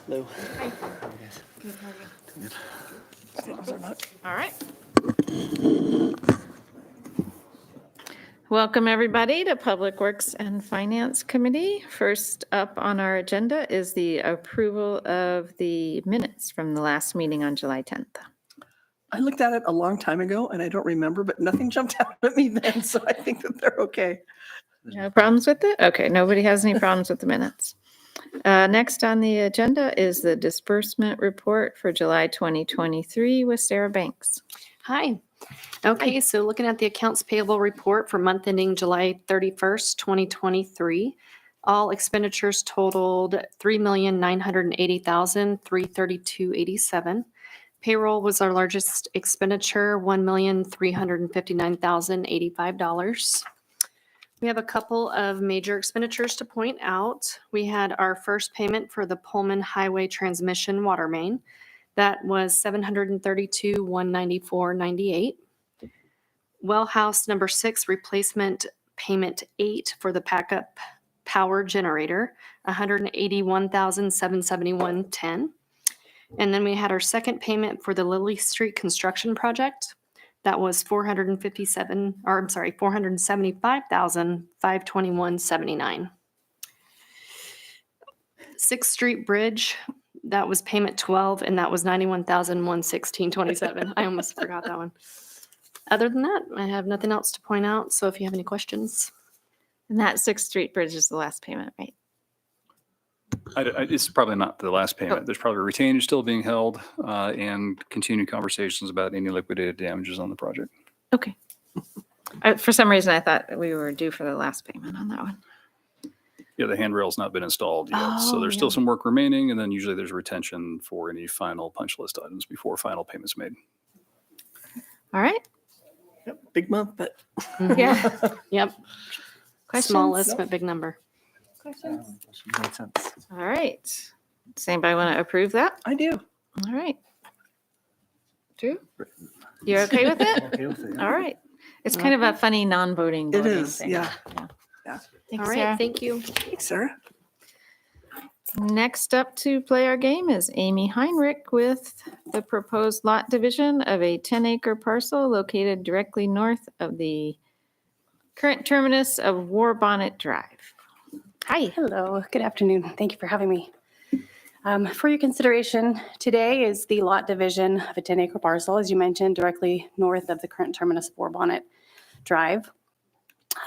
Hello. Hi. How are you guys? Good, how are you? Good. All right. Welcome, everybody, to Public Works and Finance Committee. First up on our agenda is the approval of the minutes from the last meeting on July 10th. I looked at it a long time ago and I don't remember, but nothing jumped out at me then, so I think that they're okay. No problems with it? Okay, nobody has any problems with the minutes. Next on the agenda is the disbursement report for July 2023 with Sarah Banks. Hi. Okay, so looking at the accounts payable report for month ending July 31st, 2023, all expenditures totaled $3,980,332.87. Payroll was our largest expenditure, $1,359,085. We have a couple of major expenditures to point out. We had our first payment for the Pullman Highway Transmission Water Main. That was $732,194.98. Well House number 6 replacement payment 8 for the backup power generator, $181,771.10. And then we had our second payment for the Lily Street construction project. That was $475,521.79. 6th Street Bridge, that was payment 12, and that was $91,116.27. I almost forgot that one. Other than that, I have nothing else to point out. So if you have any questions. And that 6th Street Bridge is the last payment, right? It's probably not the last payment. Oh. There's probably a retainage still being held and continued conversations about any liquidated damages on the project. Okay. For some reason, I thought we were due for the last payment on that one. Yeah, the handrail's not been installed yet. So Oh, there's yeah. still some work remaining. And then usually there's retention for any final punch list items before final payment's made. All right. Yep, big month, but Yeah. Yep. Questions? Small list, but big number. Questions? made sense. All right. Does anybody want to approve that? I do. All right. Drew? You're okay with it? Okay with it. All right. It's kind of a funny non-voting. It voting is, thing. yeah. All Thanks, right. Sarah. Thank you. Thanks, Sarah. Next up to play our game is Amy Heinrich with the proposed lot division of a 10-acre parcel located directly north of the current terminus of War Bonnet Drive. Hi. Hello, good afternoon. Thank you for having me. For your consideration, today is the lot division of a 10-acre parcel, as you mentioned, directly north of the current terminus of War Bonnet Drive.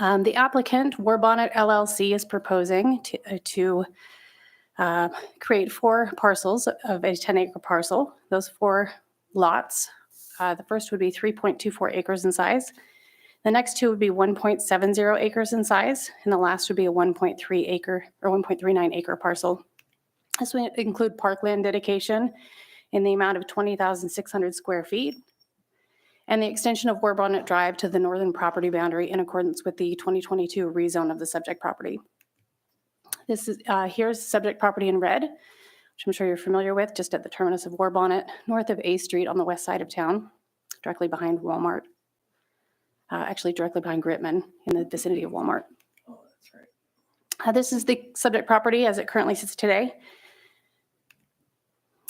The applicant, War Bonnet LLC, is proposing to create 4 parcels of a 10-acre parcel. Those 4 lots, the first would be 3.24 acres in size. The next 2 would be 1.70 acres in size, and the last would be a 1.3 acre or 1.39 acre parcel. This would include parkland dedication in the amount of 20,600 square feet and the extension of War Bonnet Drive to the northern property boundary in accordance with the 2022 rezone of the subject property. This is here's subject property in red, which I'm sure you're familiar with, just at the terminus of War Bonnet, north of A Street on the west side of town, directly behind Walmart. Actually directly behind Gritman in the vicinity of Walmart. Oh, that's right. This is the subject property as it currently sits today.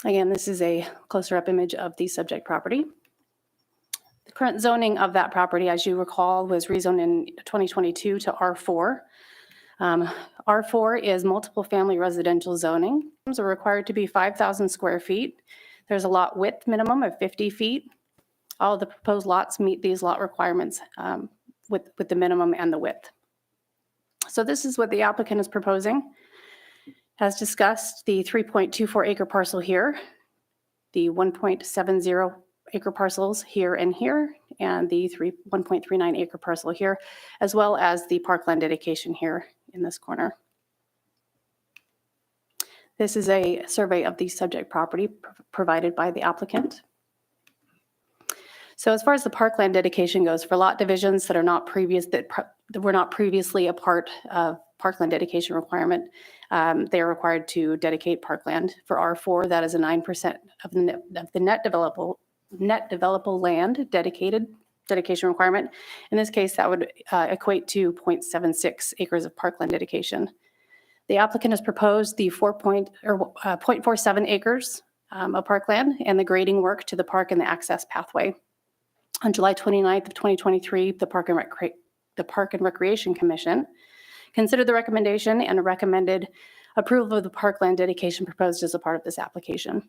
Again, this is a closer up image of the subject property. The current zoning of that property, as you recall, was rezoned in 2022 to R4. R4 is multiple family residential zoning. Homes are required to be 5,000 square feet. There's a lot width minimum of 50 feet. All of the proposed lots meet these lot requirements with the minimum and the width. So this is what the applicant is proposing. As discussed, the 3.24 acre parcel here, the 1.70 acre parcels here, and the 1.39 acre parcel here, as well as the parkland dedication here in this corner. This is a survey of the subject property provided by the applicant. So as far as the parkland dedication goes, for lot divisions that are not that were not previously a part of parkland dedication requirement, they are required to dedicate parkland. For R4, that is a 9% of the net developable land dedication requirement. In this case, that would equate to 0.76 acres of parkland dedication. The applicant has proposed the 0.47 acres of parkland and the grading work to the park and the access pathway. On July 29th of 2023, the Park and Recreation Commission considered the recommendation and recommended approval of the parkland dedication proposed as a part of this application.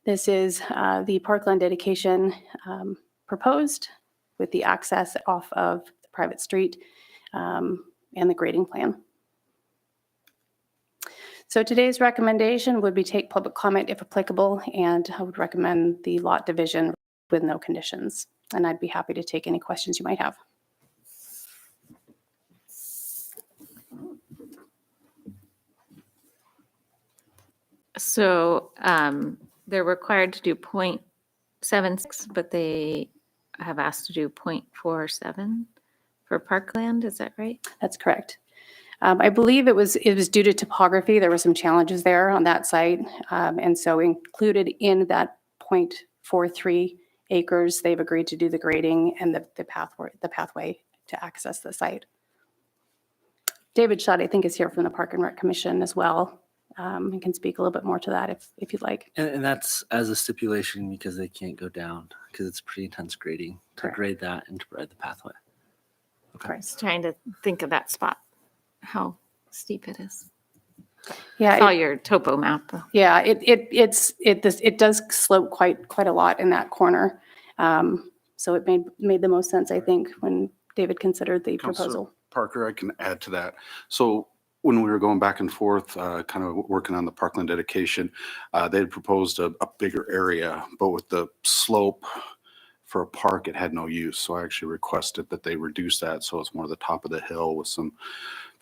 This is the parkland dedication proposed with the access off of the private street and the grading plan. So today's recommendation would be take public comment if applicable, and I would recommend the lot division with no conditions. And I'd be happy to take any questions you might have. So they're required to do 0.76, but they have asked to do 0.47 for parkland. Is that right? That's correct. I believe it was due to topography. There were some challenges there on that site. And so included in that 0.43 acres, they've agreed to do the grading and the pathway to access the site. David Schott, I think, is here from the Park and Rec Commission as well. And can speak a little bit more to that if you'd like. And that's as a stipulation because they can't go down because it's pretty intense grading to Correct. grade that and to provide the pathway. I was trying to think of that spot, how steep it is. Yeah, Saw your topo map, though. yeah, it does slope quite a lot in that corner. So it made the most sense, I think, when David considered the Counselor proposal. Parker, I can add to that. So when we were going back and forth, kind of working on the parkland dedication, they had proposed a bigger area, but with the slope for a park, it had no use. So I actually requested that they reduce that so it's more of the top of the hill with some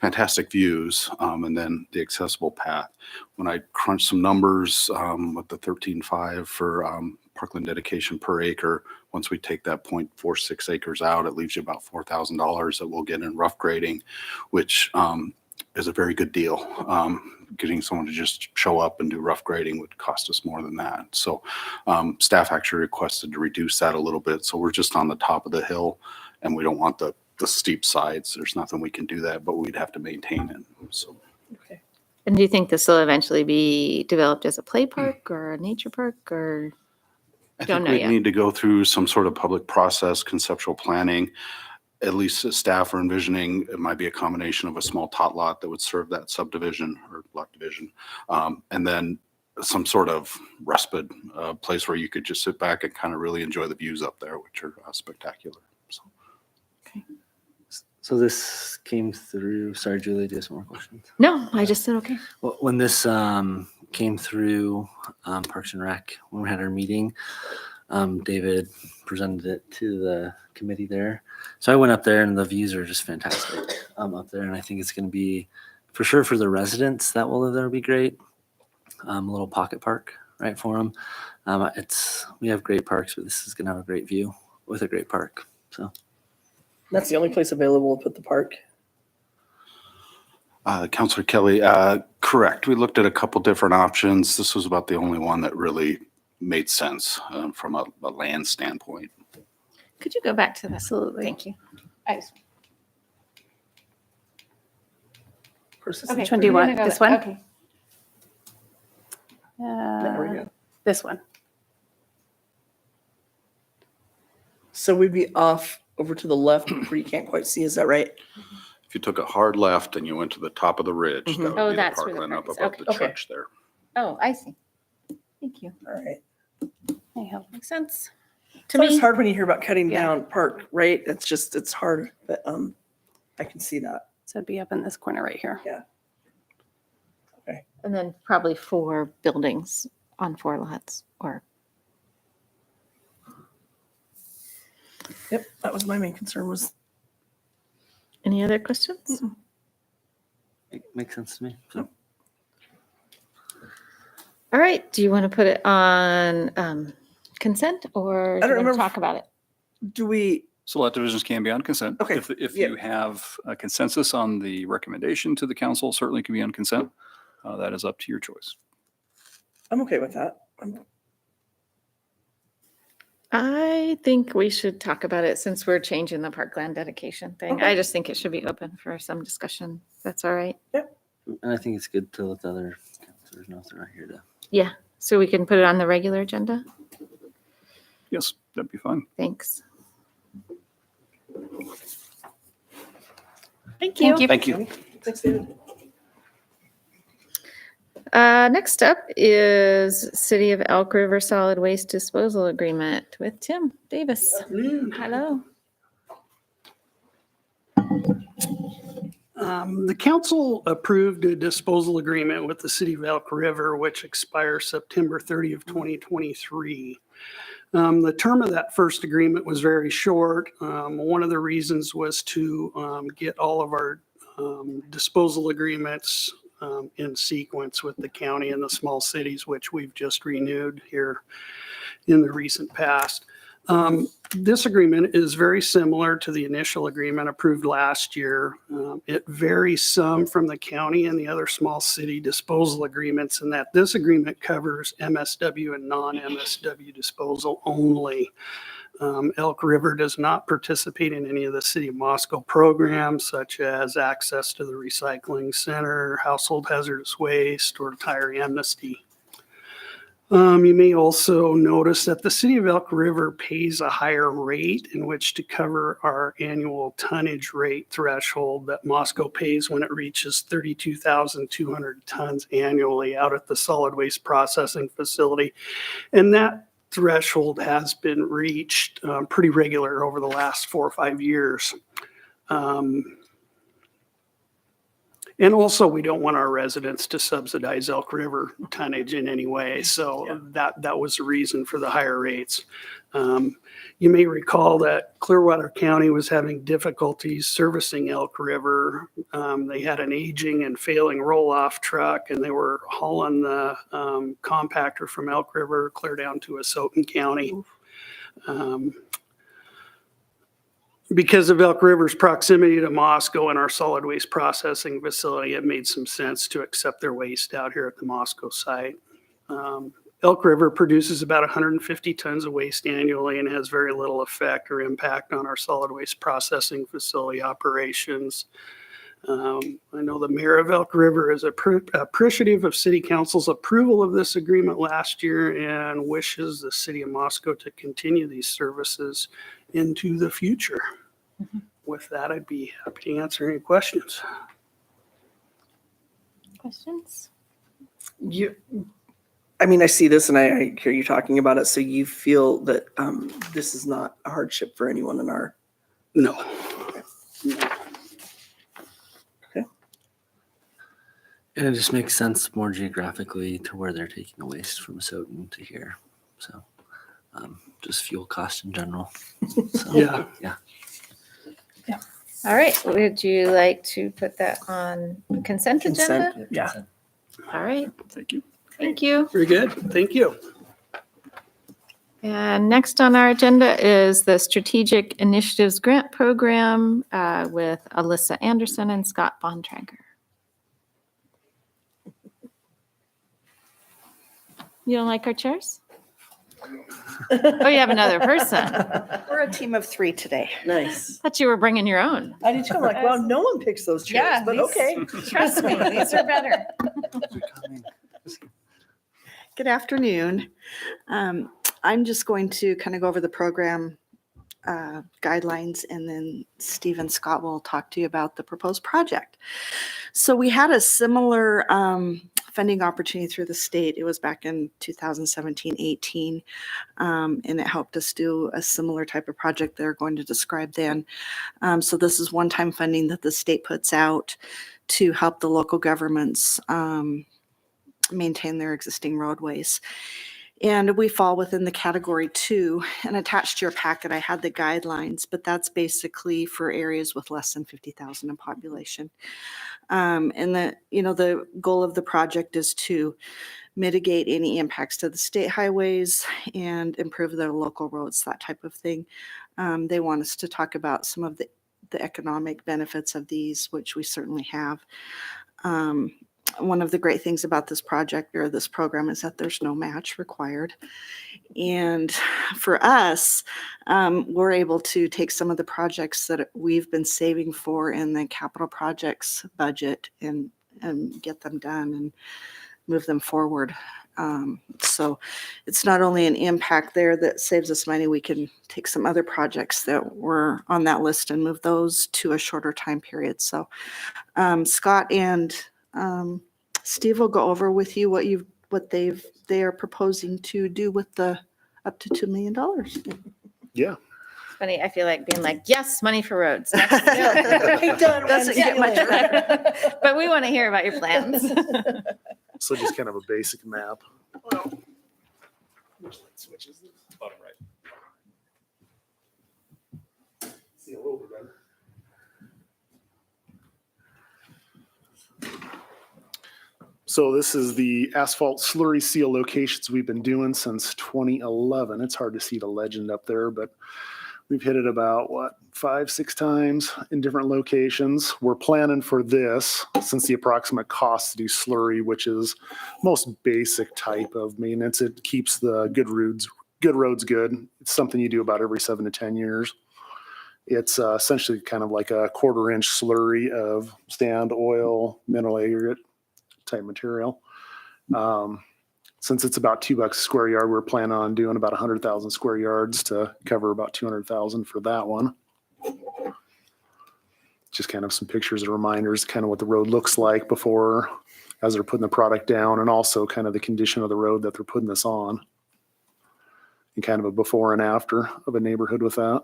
fantastic views, and then the accessible path. When I crunched some numbers with the 13.5 for parkland dedication per acre, once we take that 0.46 acres out, it leaves you about $4,000 that we'll get in rough grading, which is a very good deal. Getting someone to just show up and do rough grading would cost us more than that. So staff actually requested to reduce that a little bit. So we're just on the top of the hill and we don't want the steep sides. There's nothing we can do that, but we'd have to maintain it. So Okay. And do you think this will eventually be developed as a play park or a nature park or? I Don't think know we yet. need to go through some sort of public process, conceptual planning. At least the staff are envisioning it might be a combination of a small tot lot that would serve that subdivision or block division. And then some sort of respite place where you could just sit back and kind of really enjoy the views up there, which are spectacular. So. So this came through. Sorry, Julie, do you have some more questions? No, I just said, okay. Well, when this came through Parks and Rec, when we had our meeting, David presented it to the committee there. So I went up there and the views are just fantastic up there. And I think it's going to be, for sure, for the residents that will live there, be great. A little pocket park, right, for them. We have great parks, but this is going to have a great view with a great park. So. That's the only place available to put the park. Councilor Kelly, correct. We looked at a couple different options. This was about the only one that really made sense from a land standpoint. Could you go back to this? Absolutely. Thank you. Versus Which one do you want? This one? Okay. There we go. This one. So we'd be off over to the left where you can't quite see. Is that right? If you took a hard left and you went to the top of the ridge, Mhm. that would Oh, be the that's where the parkland up park is. above Okay. the Okay. church there. Oh, I see. Thank you. All right. There you go. Makes sense. To To me, it's me, hard when you hear about cutting Yeah. down park, right? It's hard, but I can see that. So it'd be up in this corner right here. and then probably 4 buildings on 4 lots or. Yep, that was my main concern was Any other questions? It makes sense to me. So. All right. Do you want to put it on consent or I do don't you want remember to talk about it? do we, So lot divisions can be on consent. Okay, If yeah. you have a consensus on the recommendation to the council, certainly can be on consent. That is up to your choice. I'm okay with that. I think we should talk about it since we're changing the parkland dedication thing. Okay. I just think it should be open for some discussion. That's all right. Yep. And I think it's good to let the other counselors know if they're not here to. Yeah, so we can put it on the regular agenda? Yes, that'd be fine. Thanks. Thank Thank you. Thank you. Thanks, David. Next up is City of Elk River Solid Waste Disposal Agreement with Tim Davis. Hello. The council approved a disposal agreement with the city of Elk River, which expires September 30th, 2023. The term of that first agreement was very short. One of the reasons was to get all of our disposal agreements in sequence with the county and the small cities, which we've just renewed here in the recent past. This agreement is very similar to the initial agreement approved last year. It varies some from the county and the other small city disposal agreements in that this agreement covers MSW and non-MSW disposal only. Elk River does not participate in any of the City of Moscow programs such as access to the recycling center, household hazardous waste, or tire amnesty. You may also notice that the City of Elk River pays a higher rate in which to cover our annual tonnage rate threshold that Moscow pays when it reaches 32,200 tons annually out at the solid waste processing facility. And that threshold has been reached pretty regular over the last 4 or 5 years. And also, we don't want our residents to subsidize Elk River tonnage in any way. So that was the reason for the higher rates. You may recall that Clearwater County was having difficulties servicing Elk River. They had an aging and failing roll-off truck, and they were hauling the compactor from Elk River clear down to Asotin County. Because of Elk River's proximity to Moscow and our solid waste processing facility, it made some sense to accept their waste out here at the Moscow site. Elk River produces about 150 tons of waste annually and has very little effect or impact on our solid waste processing facility operations. I know the mayor of Elk River is appreciative of City Council's approval of this agreement last year and wishes the City of Moscow to continue these services into the future. With that, I'd be happy to answer any questions. Questions? I mean, I see this and I hear you talking about it. So you feel that this is not a hardship for anyone in our. No. And it just makes sense more geographically to where they're taking the waste from Asotin to here. So just fuel cost in general. So, Yeah. Yeah. All right, would you like to put that on consent agenda? Consent, yeah. All right, Thank you. thank you. Very good. Thank you. And next on our agenda is the Strategic Initiatives Grant Program with Alyssa Anderson and Scott Bontrager. You don't like our chairs? Oh, you have another person. We're a team of 3 today. Nice. Thought you were bringing your own. I did too. I'm like, well, no one picks those chairs, Yeah, but these- okay. Trust me, these are better. Coming. Good afternoon. I'm just going to kind of go over the program guidelines, and then Steve and Scott will talk to you about the proposed project. So we had a similar funding opportunity through the state. It was back in 2017-18, and it helped us do a similar type of project they're going to describe then. So this is one-time funding that the state puts out to help the local governments maintain their existing roadways. And we fall within the category 2, and attached to your packet, I had the guidelines, but that's basically for areas with less than 50,000 in population. And the goal of the project is to mitigate any impacts to the state highways and improve their local roads, that type of thing. They want us to talk about some of the economic benefits of these, which we certainly have. One of the great things about this project or this program is that there's no match required. And for us, we're able to take some of the projects that we've been saving for in the capital projects budget and and get them done and move them forward. So it's not only an impact there that saves us money, we can take some other projects that were on that list and move those to a shorter time period. So Scott and Steve will go over with you what they are proposing to do with the up to $2 million. It's funny, I feel like being like, yes, money for roads. Doesn't get much better. But we want to hear about your plans. So just kind of a basic map. Bottom right. See a little bit better. So this is the asphalt slurry seal locations we've been doing since 2011. It's hard to see the legend up there, but we've hit it about, 5-6 times in different locations. We're planning for this, since the approximate cost to do slurry, which is most basic type of maintenance. It keeps the good roads good. It's something you do about every 7 to 10 years. It's essentially kind of like a 1/4 inch slurry of sand, oil, mineral aggregate type material. Since it's about $2 a square yard, we're planning on doing about 100,000 square yards to cover about 200,000 for that one. Just kind of some pictures and reminders, kind of what the road looks like before, as they're putting the product down, and also kind of the condition of the road that they're putting this on. And kind of a before and after of a neighborhood with that.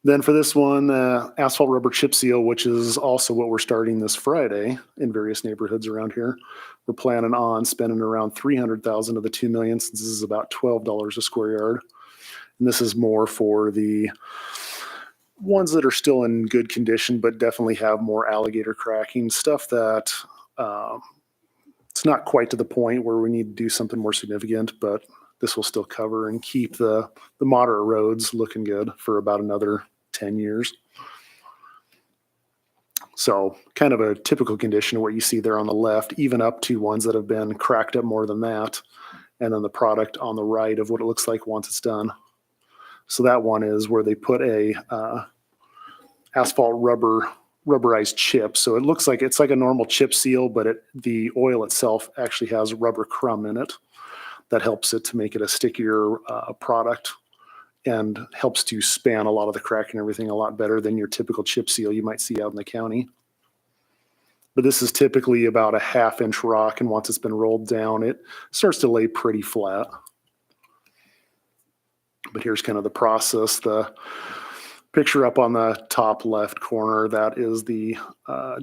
Then for this one, asphalt rubber chip seal, which is also what we're starting this Friday in various neighborhoods around here. We're planning on spending around 300,000 of the 2 million, since this is about $12 a square yard. And this is more for the ones that are still in good condition, but definitely have more alligator cracking, stuff that it's not quite to the point where we need to do something more significant, but this will still cover and keep the moderate roads looking good for about another 10 years. So kind of a typical condition of what you see there on the left, even up to ones that have been cracked up more than that. And then the product on the right of what it looks like once it's done. So that one is where they put a asphalt rubberized chip. So it looks like it's like a normal chip seal, but the oil itself actually has rubber crumb in it that helps it to make it a stickier product and helps to span a lot of the crack and everything a lot better than your typical chip seal you might see out in the county. But this is typically about a 1/2 inch rock, and once it's been rolled down, it starts to lay pretty flat. But here's kind of the process. The picture up on the top left corner, that is the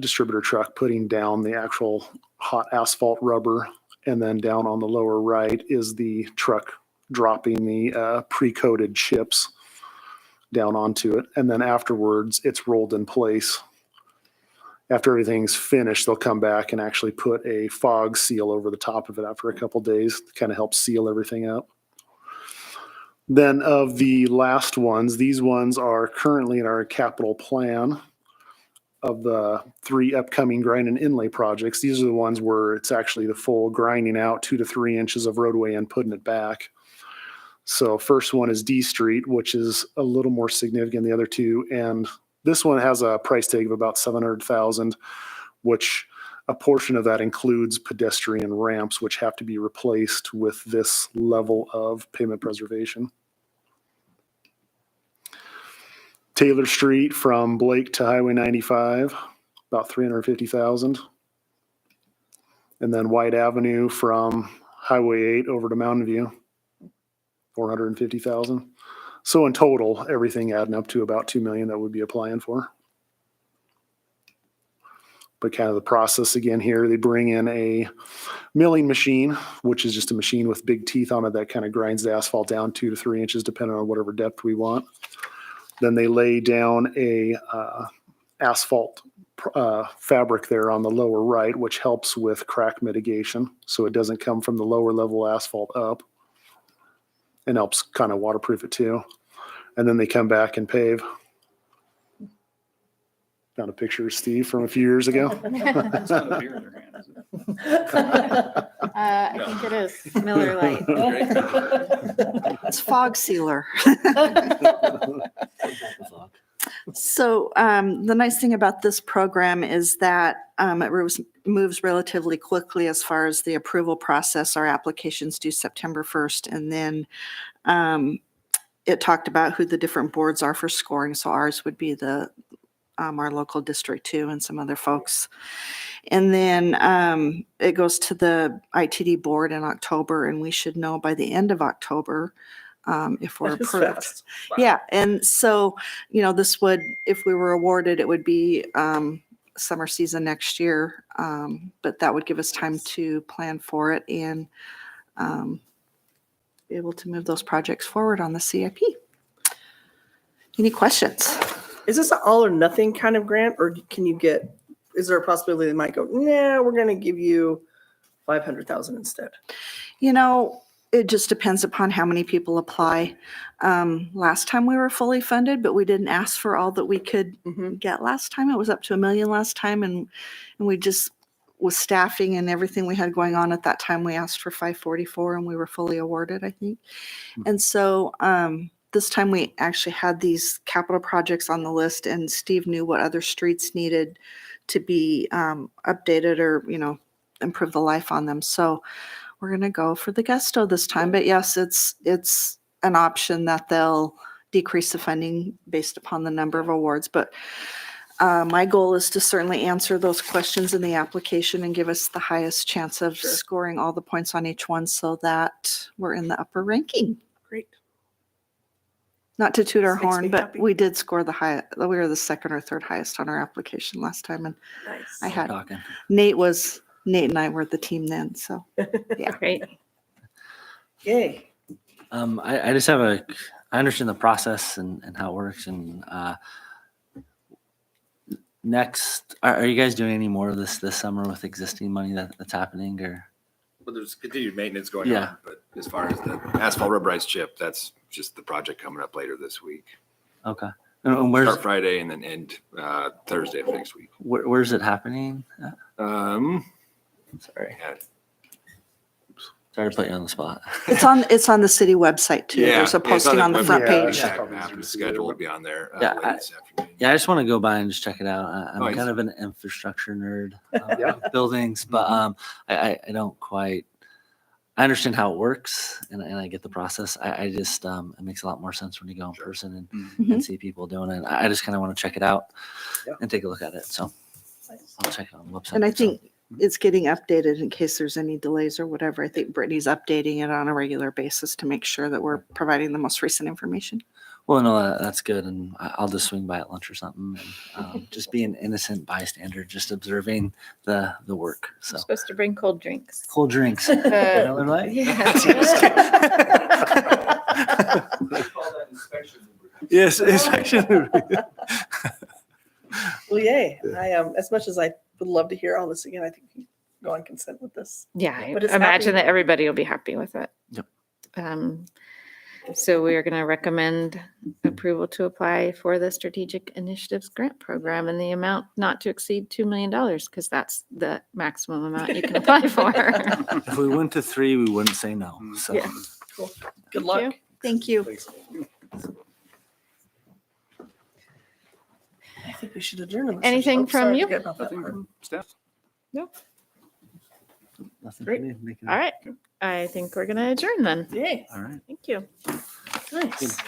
distributor truck putting down the actual hot asphalt rubber. And then down on the lower right is the truck dropping the pre-coated chips down onto it. And then afterwards, it's rolled in place. After everything's finished, they'll come back and actually put a fog seal over the top of it after a couple days to kind of help seal everything up. Then of the last ones, these ones are currently in our capital plan of the 3 upcoming grind and inlay projects. These are the ones where it's actually the full grinding out 2 to 3 inches of roadway and putting it back. So first one is D Street, which is a little more significant than the other two. And this one has a price tag of about $700,000, which a portion of that includes pedestrian ramps, which have to be replaced with this level of pavement preservation. Taylor Street from Blake to Highway 95, about $350,000. And then White Avenue from Highway 8 over to Mountain View, $450,000. So in total, everything adding up to about $2 million that we'd be applying for. But kind of the process again here, they bring in a milling machine, which is just a machine with big teeth on it that kind of grinds the asphalt down 2 to 3 inches, depending on whatever depth we want. Then they lay down a asphalt fabric there on the lower right, which helps with crack mitigation. So it doesn't come from the lower level asphalt up, and helps kind of waterproof it too. And then they come back and pave. Found a picture of Steve from a few years ago. It's not a beer in their hand, is it? I think it is Miller Lite. It's fog sealer. So the nice thing about this program is that moves relatively quickly as far as the approval process. Our applications due September 1st, and then it talked about who the different boards are for scoring. So ours would be the our local District 2 and some other folks. And then it goes to the ITD board in October, and we should know by the end of October if we're That is approved. fast. Yeah, and so, this would, if we were awarded, it would be summer season next year. But that would give us time to plan for it and be able to move those projects forward on the CIP. Any questions? Is this an all or nothing kind of grant, or is there a possibility they might go, nah, we're going to give you 500,000 instead? It just depends upon how many people apply. Last time we were fully funded, but we didn't ask for all that we could get last time. It was up to $1 million last time, and we just, with staffing and everything we had going on at that time, we asked for 544 and we were fully awarded, I think. And so this time we actually had these capital projects on the list, and Steve knew what other streets needed to be updated or, improve the life on them. So we're going to go for the Gusto this time. But yes, it's an option that they'll decrease the funding based upon the number of awards. But my goal is to certainly answer those questions in the application and give us the highest chance of scoring all the points on each one so that we're in the upper ranking. Great. Not to toot our This makes horn, me but happy. we did score the highest. We were the second or third highest on our application last time. And Nice. I had Talking. Nate and I were the team then. So Great. Yay. I just have I understand the process and how it works. And next, are you guys doing any more of this summer with existing money that's happening, or? Well, there's continued maintenance going Yeah. on, but as far as the asphalt rubberized chip, that's just the project coming up later this week. Okay. And where's Start Friday and then end Thursday of next week. where's it happening? Sorry. Yeah. Sorry to put you on the spot. it's on the city website too. Yeah, There's a it's posting the on the website. front Yeah, page. yeah. Exact map and the schedule will be on there Yeah, later this afternoon. Yeah, I just want to go by and just check it out. I'm Nice. kind of an infrastructure nerd, Yeah. with buildings, but I don't quite. I understand how it works, and I get the process. I just it makes a lot more sense when you go in person and see people doing it. I just kind of want to check it out Yeah. and take a look at it. So I'll check it on the website. And I so. think it's getting updated in case there's any delays or whatever. I think Brittany's updating it on a regular basis to make sure that we're providing the most recent information. Well, no, that's good, and I'll just swing by at lunch or something, and just be an innocent bystander, just observing the work. So You're supposed to bring cold drinks. cold drinks. Miller Lite? Yeah. Yes, inspection. Well, yay. As much as I would love to hear all this again, I think we can go on consent with this. Yeah, I But it's imagine happy. that everybody will be happy with it. Yep. So we are going to recommend approval to apply for the Strategic Initiatives Grant Program in the amount not to exceed $2 million, because that's the maximum amount you can apply for. If we went to 3, we wouldn't say no. So Yeah. Cool. Good Thank luck. you. Thank you. I think we should adjourn. unless Anything there's- oh, from sorry, you? forget about that Nothing part. from staff? nothing Great. for me. Make it- All right. I think we're going to adjourn then. Yay. All right. Thank you. Nice.